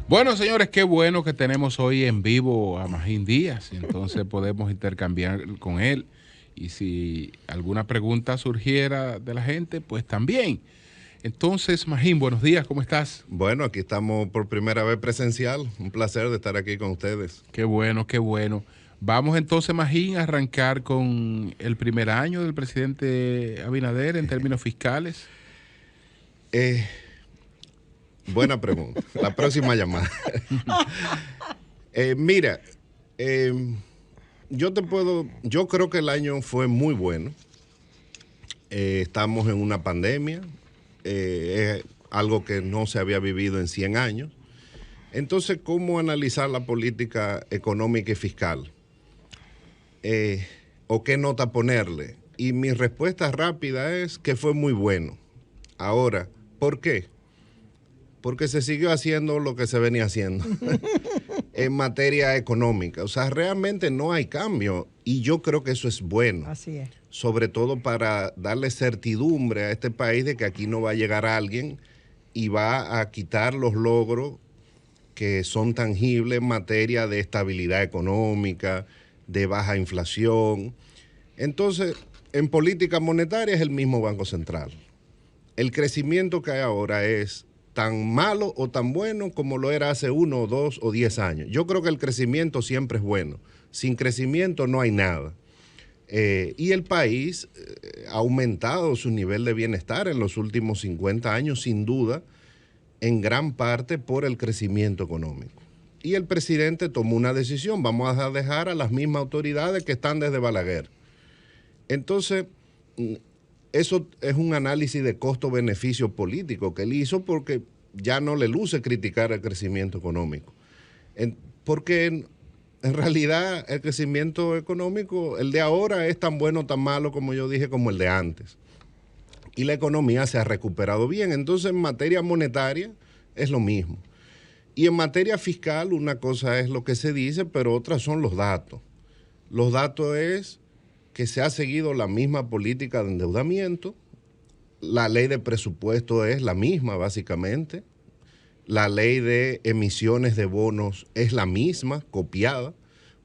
Bueno, señores, qué bueno que tenemos hoy en vivo a Magín Díaz. Entonces podemos intercambiar con él. Y si alguna pregunta surgiera de la gente, pues también. Entonces, Magín, buenos días, ¿cómo estás? Bueno, aquí estamos por primera vez presencial. Un placer de estar aquí con ustedes. Qué bueno, qué bueno. Vamos entonces, Magín, a arrancar con el primer año del presidente Abinader en términos fiscales. Eh, Buena pregunta. La próxima llamada. Mira, eh, yo creo que el año fue muy bueno. Estamos en una pandemia, es algo que no se había vivido en 100 años. Entonces, ¿cómo analizar la política económica y fiscal? ¿O qué nota ponerle? Y mi respuesta rápida es que fue muy bueno. Ahora, ¿por qué? Porque se siguió haciendo lo que se venía haciendo en materia económica. O sea, realmente no hay cambio y yo creo que eso es bueno. Así es. Sobre todo para darle certidumbre a este país de que aquí no va a llegar alguien y va a quitar los logros que son tangibles en materia de estabilidad económica, de baja inflación. Entonces, en política monetaria es el mismo Banco Central. El crecimiento que hay ahora es tan malo o tan bueno como lo era hace 1, 2 o 10 años. Yo creo que el crecimiento siempre es bueno. Sin crecimiento no hay nada. Y el país ha aumentado su nivel de bienestar en los últimos 50 años, sin duda, en gran parte por el crecimiento económico. Y el presidente tomó una decisión, vamos a dejar a las mismas autoridades que están desde Balaguer. Entonces, eso es un análisis de costo-beneficio político que él hizo porque ya no le luce criticar el crecimiento económico. Porque en realidad el crecimiento económico, el de ahora es tan bueno o tan malo, como yo dije, como el de antes. Y la economía se ha recuperado bien. Entonces, en materia monetaria es lo mismo. Y en materia fiscal, una cosa es lo que se dice, pero otra son los datos. Los datos es que se ha seguido la misma política de endeudamiento, la ley de presupuesto es la misma básicamente, la ley de emisiones de bonos es la misma, copiada,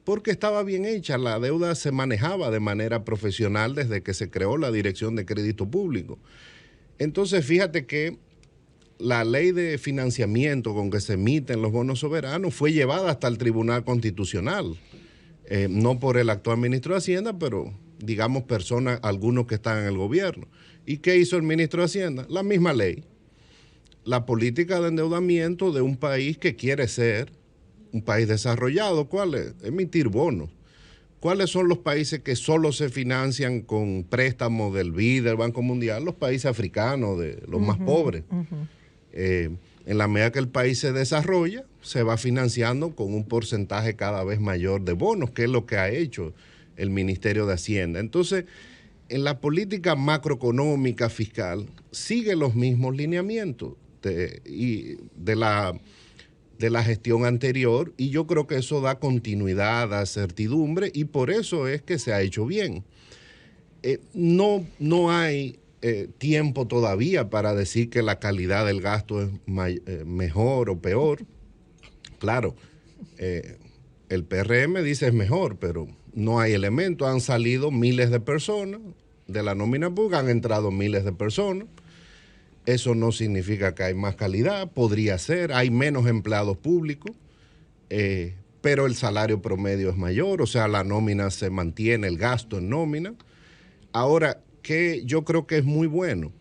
porque estaba bien hecha, la deuda se manejaba de manera profesional desde que se creó la Dirección de Crédito Público. Entonces fíjate que la ley de financiamiento con que se emiten los bonos soberanos fue llevada hasta el Tribunal Constitucional, no por el actual ministro de Hacienda, pero digamos personas, algunos que están en el gobierno. ¿Y qué hizo el ministro de Hacienda? La misma ley. La política de endeudamiento de un país que quiere ser un país desarrollado, ¿cuál es? Emitir bonos. ¿Cuáles son los países que solo se financian con préstamos del BID, del Banco Mundial? Los países africanos, de los más pobres. En la medida que el país se desarrolla, se va financiando con un porcentaje cada vez mayor de bonos, que es lo que ha hecho el Ministerio de Hacienda. Entonces, en la política macroeconómica fiscal sigue los mismos lineamientos de la gestión anterior, y yo creo que eso da continuidad, da certidumbre, y por eso es que se ha hecho bien. No hay tiempo todavía para decir que la calidad del gasto es mejor o peor. Claro, el PRM dice es mejor, pero no hay elementos. Han salido miles de personas de la nómina pública, han entrado miles de personas. Eso no significa que hay más calidad, podría ser, hay menos empleados públicos, pero el salario promedio es mayor, o sea, la nómina se mantiene, el gasto en nómina. Ahora, que yo creo que es muy bueno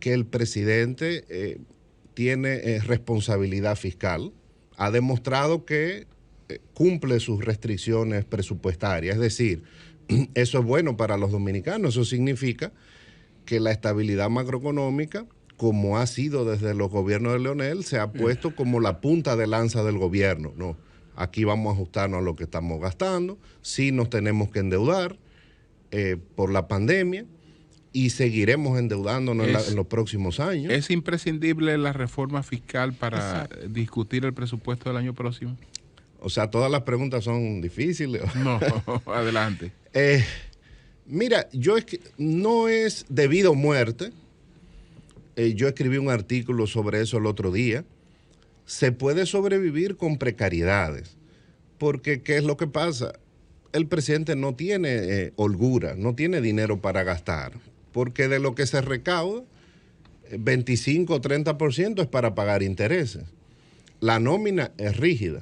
que el presidente tiene responsabilidad fiscal, ha demostrado que cumple sus restricciones presupuestarias, es decir, eso es bueno para los dominicanos, eso significa que la estabilidad macroeconómica, como ha sido desde los gobiernos de Leonel, se ha puesto como la punta de lanza del gobierno. No, aquí vamos a ajustarnos a lo que estamos gastando, sí nos tenemos que endeudar por la pandemia y seguiremos endeudándonos en los próximos años. ¿Es imprescindible la reforma fiscal para discutir el presupuesto del año próximo? O sea, todas las preguntas son difíciles. No, adelante. Mira, no es debido a muerte. Yo escribí un artículo sobre eso el otro día. se puede sobrevivir con precariedades. Porque, ¿qué es lo que pasa? El presidente no tiene holgura, no tiene dinero para gastar, porque de lo que se recauda, 25 o 30% es para pagar intereses. La nómina es rígida.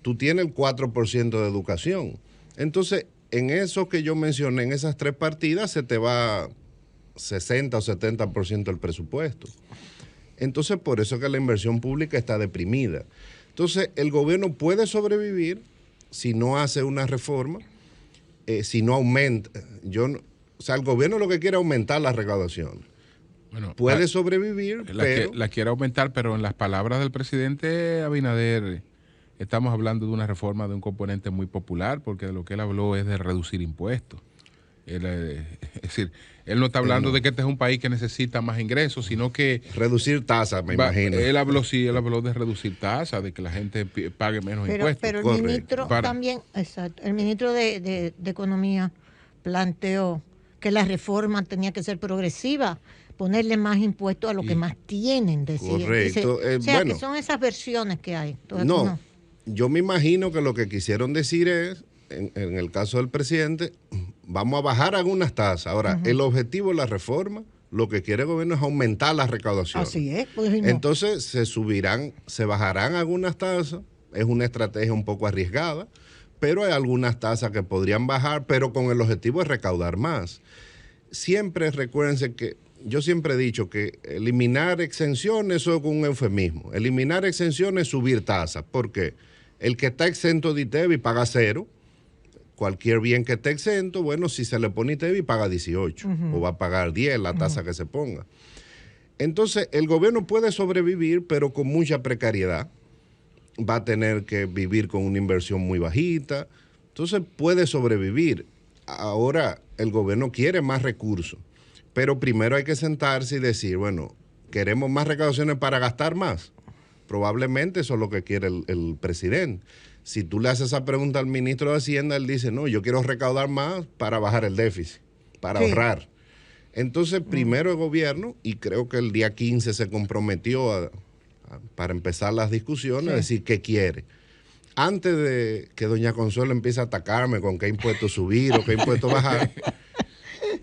Tú tienes el 4% de educación. Entonces, en eso que yo mencioné, en esas 3 partidas, se te va 60 o 70% del presupuesto. Entonces, por eso es que la inversión pública está deprimida. Entonces, el gobierno puede sobrevivir si no hace una reforma, si no aumenta. O sea, el gobierno lo que quiere es aumentar la recaudación. Bueno, puede sobrevivir, pero... La quiere aumentar, pero en las palabras del presidente Abinader, estamos hablando de una reforma de un componente muy popular, porque de lo que él habló es de reducir impuestos. Es decir, él no está hablando de que este es un país que necesita más ingresos, sino que... Reducir tasas, me imagino. Él habló de reducir tasas, de que la gente pague menos impuestos. Pero el ministro también, exacto, el ministro de Economía planteó que la reforma tenía que ser progresiva, ponerle más impuestos a los que más tienen, decía. Correcto. O sea, que son esas versiones que hay. No, yo me imagino que lo que quisieron decir es, en el caso del presidente, vamos a bajar algunas tasas. Ahora, el objetivo de la reforma, lo que quiere el gobierno es aumentar la recaudación. Así es. Pues, no. Entonces, se bajarán algunas tasas. Es una estrategia un poco arriesgada, pero hay algunas tasas que podrían bajar, pero con el objetivo de recaudar más. Siempre recuérdense que yo siempre he dicho que eliminar exenciones eso es un eufemismo. Eliminar exenciones es subir tasas. ¿Por qué? El que está exento de ITEVI paga 0. Cualquier bien que esté exento, bueno, si se le pone ITEVI paga 18 o va a pagar 10 la tasa que se ponga. Entonces, el gobierno puede sobrevivir, pero con mucha precariedad. Va a tener que vivir con una inversión muy bajita. Entonces, puede sobrevivir. Ahora, el gobierno quiere más recursos. Pero primero hay que sentarse y decir, bueno, ¿queremos más recaudaciones para gastar más? Probablemente eso es lo que quiere el presidente. Si tú le haces esa pregunta al ministro de Hacienda, él dice, no, yo quiero recaudar más para bajar el déficit, para ahorrar. Entonces, primero el gobierno, y creo que el día 15 se comprometió para empezar las discusiones, a decir qué quiere. Antes de que doña Consuelo empiece a atacarme con qué impuesto subir o qué impuesto bajar,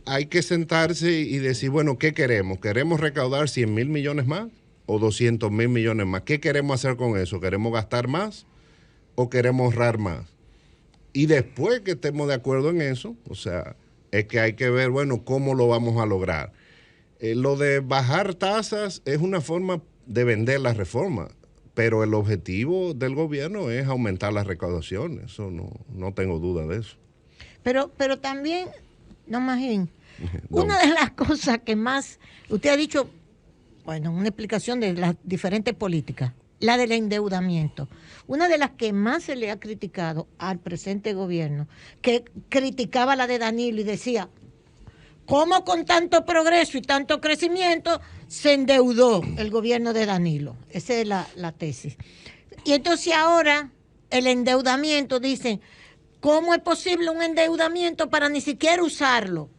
hay que sentarse y decir, bueno, ¿qué queremos? ¿Queremos recaudar 100,000 millones más o 200,000 millones más? ¿Qué queremos hacer con eso? ¿Queremos gastar más o queremos ahorrar más? Y después que estemos de acuerdo en eso, o sea, es que hay que ver, bueno, cómo lo vamos a lograr. Lo de bajar tasas es una forma de vender la reforma, pero el objetivo del gobierno es aumentar las recaudaciones. Eso no tengo duda de eso. Pero también... No, Magín, una de las cosas que más, usted ha dicho, bueno, una explicación de las diferentes políticas, la del endeudamiento. Una de las que más se le ha criticado al presente gobierno, que criticaba la de Danilo y decía, ¿cómo con tanto progreso y tanto crecimiento se endeudó el gobierno de Danilo? Esa es la tesis. Y entonces ahora el endeudamiento, dicen, ¿cómo es posible un endeudamiento para ni siquiera usarlo?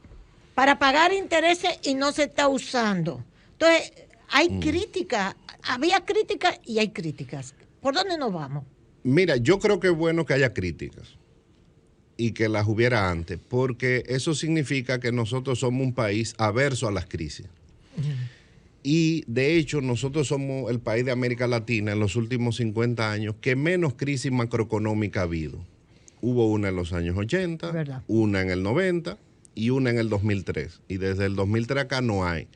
Para pagar intereses y no se está usando. Entonces, hay críticas, había críticas y hay críticas. ¿Por dónde nos vamos? Mira, yo creo que es bueno que haya críticas y que las hubiera antes, porque eso significa que nosotros somos un país averso a las crisis. Y de hecho, nosotros somos el país de América Latina en los últimos 50 años que menos crisis macroeconómica ha habido. Hubo una en los años 80, ¿verdad? Una en el 90 y una en el 2003. Y desde el 2003 acá no hay.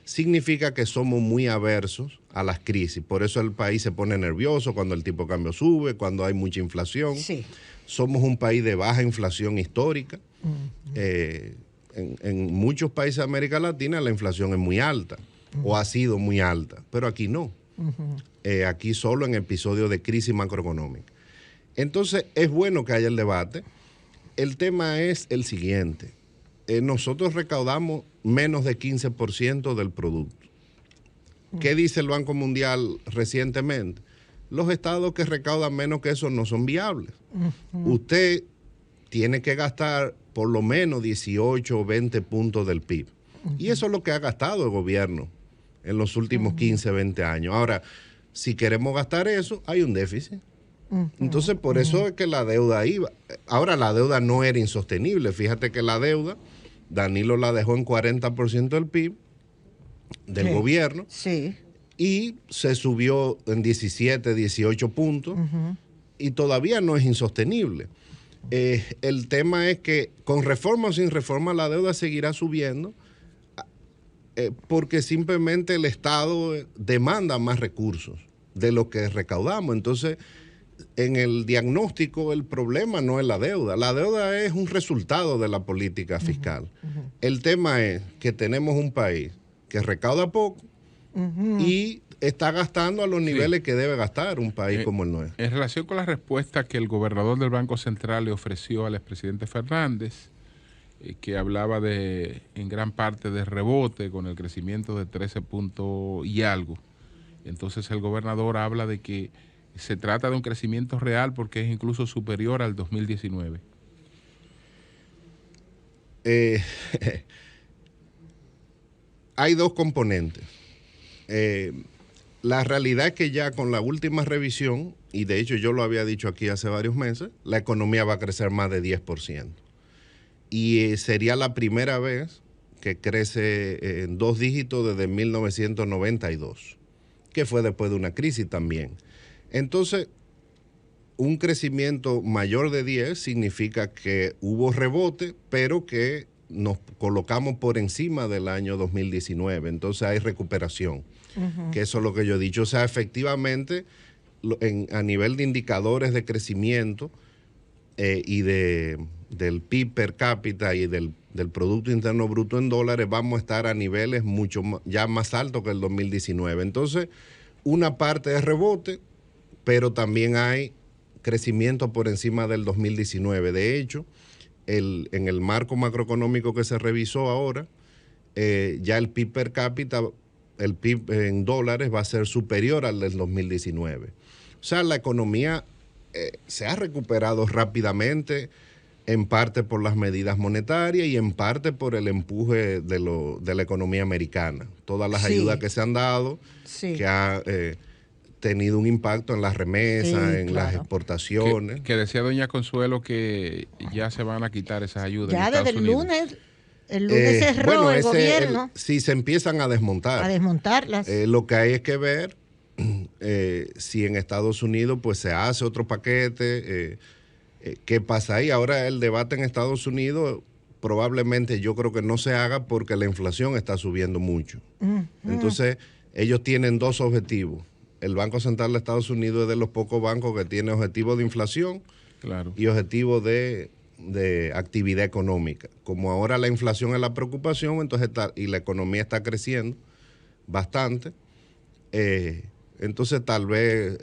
Significa que somos muy aversos a las crisis. Por eso el país se pone nervioso cuando el tipo de cambio sube, cuando hay mucha inflación. Sí. Somos un país de baja inflación histórica. En muchos países de América Latina la inflación es muy alta o ha sido muy alta, pero aquí no. Aquí solo en episodios de crisis macroeconómica. Entonces, es bueno que haya el debate. El tema es el siguiente. Nosotros recaudamos menos de 15% del producto. ¿Qué dice el Banco Mundial recientemente? Los estados que recaudan menos que eso no son viables. Usted tiene que gastar por lo menos 18 o 20 puntos del PIB. Y eso es lo que ha gastado el gobierno en los últimos 15, 20 años. Ahora, Si queremos gastar eso, hay un déficit. Entonces, por eso es que la deuda iba. Ahora, la deuda no era insostenible. Fíjate que la deuda, Danilo la dejó en 40% del PIB del gobierno. Sí. Y se subió en 17, 18 puntos. Y todavía no es insostenible. El tema es que con reforma o sin reforma la deuda seguirá subiendo porque simplemente el Estado demanda más recursos de lo que recaudamos. Entonces, en el diagnóstico el problema no es la deuda es un resultado de la política fiscal. El tema es que tenemos un país que recauda poco y está gastando a los niveles que debe gastar un país como el nuestro. En relación con la respuesta que el gobernador del Banco Central le ofreció al expresidente Fernández, que hablaba en gran parte de rebote con el crecimiento de 13 puntos y algo, entonces el gobernador habla de que se trata de un crecimiento real porque es incluso superior al 2019. Hay dos componentes. La realidad es que ya con la última revisión, y de hecho yo lo había dicho aquí hace varios meses, la economía va a crecer más de 10%. Y sería la primera vez que crece en 2 dígitos desde 1992, que fue después de una crisis también. Entonces, un crecimiento mayor de 10 significa que hubo rebote, pero que nos colocamos por encima del año 2019. Entonces hay recuperación, que eso es lo que yo he dicho. O sea, efectivamente, a nivel de indicadores de crecimiento y del PIB per cápita y del Producto Interno Bruto en dólares, vamos a estar a niveles mucho ya más altos que el 2019. Entonces, una parte es rebote, pero también hay crecimiento por encima del 2019. De hecho, en el marco macroeconómico que se revisó ahora, ya el PIB per cápita, el PIB en dólares va a ser superior al del 2019. O sea, la economía se ha recuperado rápidamente, en parte por las medidas monetarias y en parte por el empuje de la economía americana. Todas las ayudas que se han dado, que ha tenido un impacto en las remesas, en las exportaciones. Que decía doña Consuelo que ya se van a quitar esas ayudas. Ya desde el lunes cerró el gobierno. Si se empiezan a desmontar. A desmontarlas. Lo que hay es que ver si en Estados Unidos pues se hace otro paquete. ¿Qué pasa ahí? Ahora el debate en Estados Unidos probablemente yo creo que no se haga porque la inflación está subiendo mucho. Entonces ellos tienen dos objetivos. El Banco Central de Estados Unidos es de los pocos bancos que tiene objetivos de inflación y objetivos de actividad económica. Como ahora la inflación es la preocupación, entonces y la economía está creciendo bastante, entonces tal vez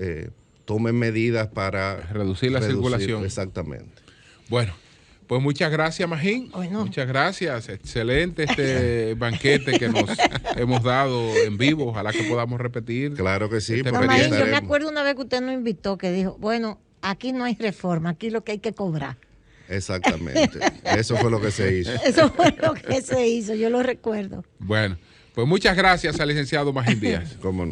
tomen medidas para reducir la circulación. Exactamente. Bueno, pues muchas gracias, Magín. Muchas gracias. Excelente este banquete que nos hemos dado en vivo. Ojalá que podamos repetir. Claro que sí. Magín, yo me acuerdo una vez que usted nos invitó que dijo, bueno, aquí no hay reforma, aquí lo que hay que cobrar. Exactamente. Eso fue lo que se hizo. Eso fue lo que se hizo, yo lo recuerdo. Bueno, pues muchas gracias al licenciado Magín Díaz. Cómo no.